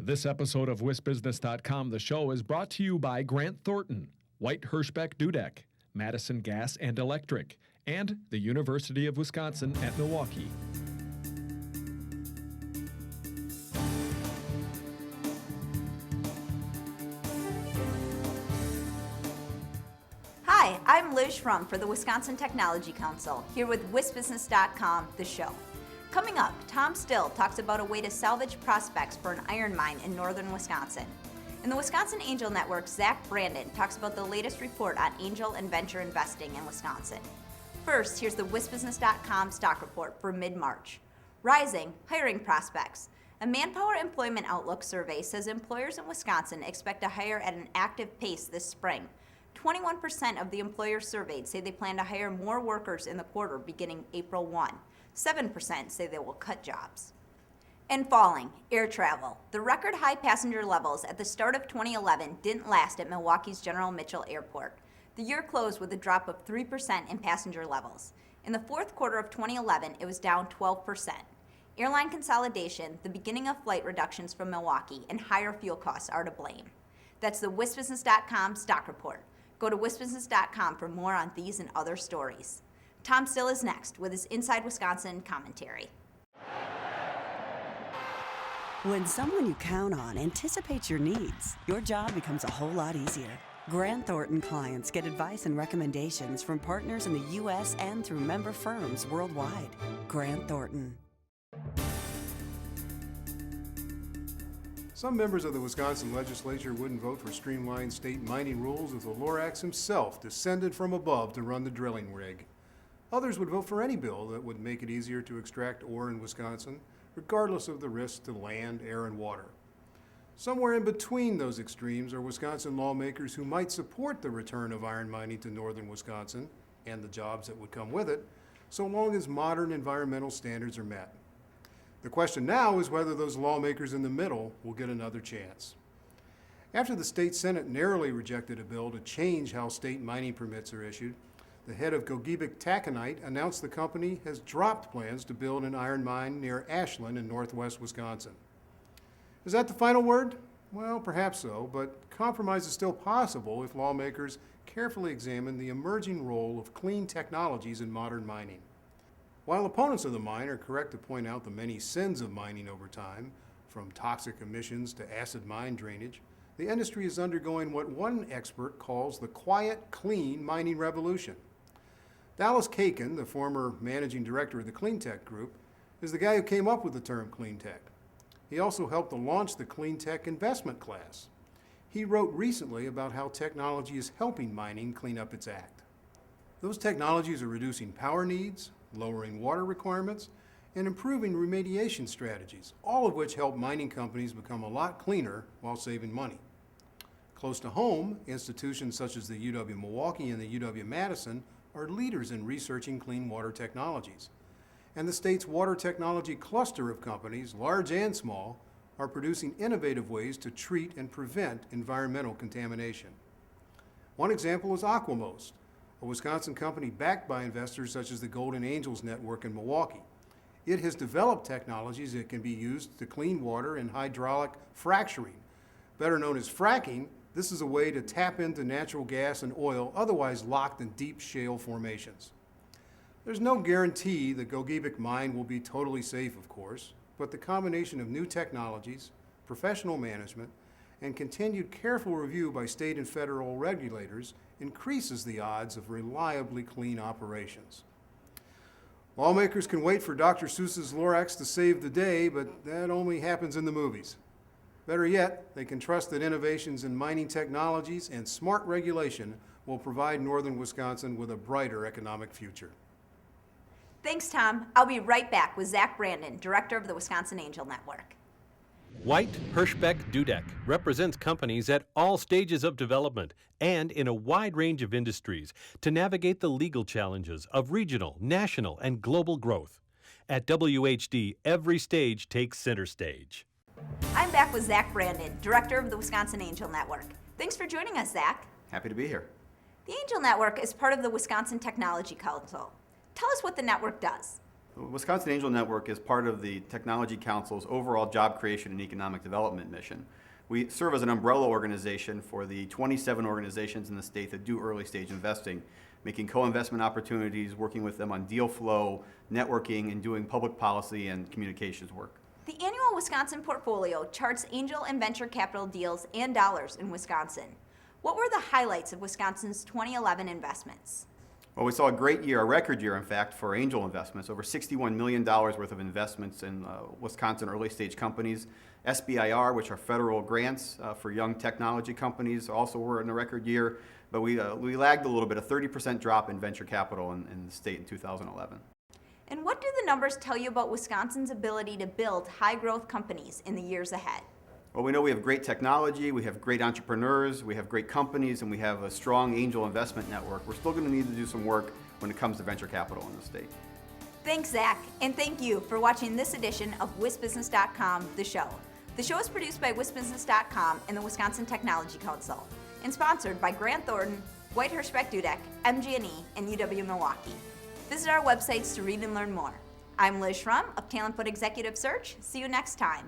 This episode of WisBusiness.com, the show, is brought to you by Grant Thornton, White Hirschbeck Dudek, Madison Gas and Electric, and the University of Wisconsin at Milwaukee. Hi, I'm Liz Schrum for the Wisconsin Technology Council, here with WisBusiness.com, the show. Coming up, Tom Still talks about a way to salvage prospects for an iron mine in northern Wisconsin. In the Wisconsin Angel Network, Zach Brandon talks about the latest report on angel and venture investing in Wisconsin. First, here's the WisBusiness.com stock report for mid-March. Rising hiring prospects. A Manpower Employment Outlook survey says employers in Wisconsin expect to hire at an active pace this spring. 21% of the employers surveyed say they plan to hire more workers in the quarter beginning April 1. 7% say they will cut jobs. And falling, air travel. The record high passenger levels at the start of 2011 didn't last at Milwaukee's General Mitchell Airport. The year closed with a drop of 3% in passenger levels. In the fourth quarter of 2011, it was down 12%. Airline consolidation, the beginning of flight reductions from Milwaukee, and higher fuel costs are to blame. That's the WisBusiness.com stock report. Go to WisBusiness.com for more on these and other stories. Tom Still is next with his Inside Wisconsin commentary. When someone you count on anticipates your needs, your job becomes a whole lot easier. Grant Thornton clients get advice and recommendations from partners in the U.S. and through member firms worldwide. Grant Thornton. Some members of the Wisconsin legislature wouldn't vote for streamlined state mining rules if the Lorax himself descended from above to run the drilling rig. Others would vote for any bill that would make it easier to extract ore in Wisconsin, regardless of the risks to land, air, and water. Somewhere in between those extremes are Wisconsin lawmakers who might support the return of iron mining to northern Wisconsin and the jobs that would come with it, so long as modern environmental standards are met. The question now is whether those lawmakers in the middle will get another chance. After the state Senate narrowly rejected a bill to change how state mining permits are issued, the head of Gogebic Taconite announced the company has dropped plans to build an iron mine near Ashland in northwest Wisconsin. Is that the final word? Well, perhaps so, but compromise is still possible if lawmakers carefully examine the emerging role of clean technologies in modern mining. While opponents of the mine are correct to point out the many sins of mining over time, from toxic emissions to acid mine drainage, the industry is undergoing what one expert calls the quiet, clean mining revolution. Dallas Cakin, the former managing director of the Cleantech Group, is the guy who came up with the term cleantech. He also helped to launch the cleantech investment class. He wrote recently about how technology is helping mining clean up its act. Those technologies are reducing power needs, lowering water requirements, and improving remediation strategies, all of which help mining companies become a lot cleaner while saving money. Close to home, institutions such as the UW-Milwaukee and the UW-Madison are leaders in researching clean water technologies. And the state's water technology cluster of companies, large and small, are producing innovative ways to treat and prevent environmental contamination. One example is Aquamost, a Wisconsin company backed by investors such as the Golden Angels Network in Milwaukee. It has developed technologies that can be used to clean water in hydraulic fracturing. Better known as fracking, this is a way to tap into natural gas and oil otherwise locked in deep shale formations. There's no guarantee the Gogebic mine will be totally safe, of course, but the combination of new technologies, professional management, and continued careful review by state and federal regulators increases the odds of reliably clean operations. Lawmakers can wait for Dr. Seuss's Lorax to save the day, but that only happens in the movies. Better yet, they can trust that innovations in mining technologies and smart regulation will provide northern Wisconsin with a brighter economic future. Thanks, Tom. I'll be right back with Zach Brandon, director of the Wisconsin Angel Network. White Hirschbeck Dudek represents companies at all stages of development and in a wide range of industries to navigate the legal challenges of regional, national, and global growth. At WHD, every stage takes center stage. I'm back with Zach Brandon, director of the Wisconsin Angel Network. Thanks for joining us, Zach. Happy to be here. The Angel Network is part of the Wisconsin Technology Council. Tell us what the network does. The Wisconsin Angel Network is part of the Technology Council's overall job creation and economic development mission. We serve as an umbrella organization for the 27 organizations in the state that do early stage investing, making co-investment opportunities, working with them on deal flow, networking, and doing public policy and communications work. The annual Wisconsin portfolio charts angel and venture capital deals and dollars in Wisconsin. What were the highlights of Wisconsin's 2011 investments? Well, we saw a great year, a record year, in fact, for angel investments. Over $61 million worth of investments in Wisconsin early stage companies. SBIR, which are federal grants for young technology companies, also were in a record year. But we lagged a little bit, a 30% drop in venture capital in the state in 2011. And what do the numbers tell you about Wisconsin's ability to build high-growth companies in the years ahead? Well, we know we have great technology, we have great entrepreneurs, we have great companies, and we have a strong angel investment network. We're still going to need to do some work when it comes to venture capital in the state. Thanks, Zach, and thank you for watching this edition of WisBusiness.com, The Show. The show is produced by WisBusiness.com and the Wisconsin Technology Council, and sponsored by Grant Thornton, White Hirschbeck Dudek, MG&E, and UW-Milwaukee. Visit our websites to read and learn more. I'm Liz Schrum of Talent Foot Executive Search. See you next time.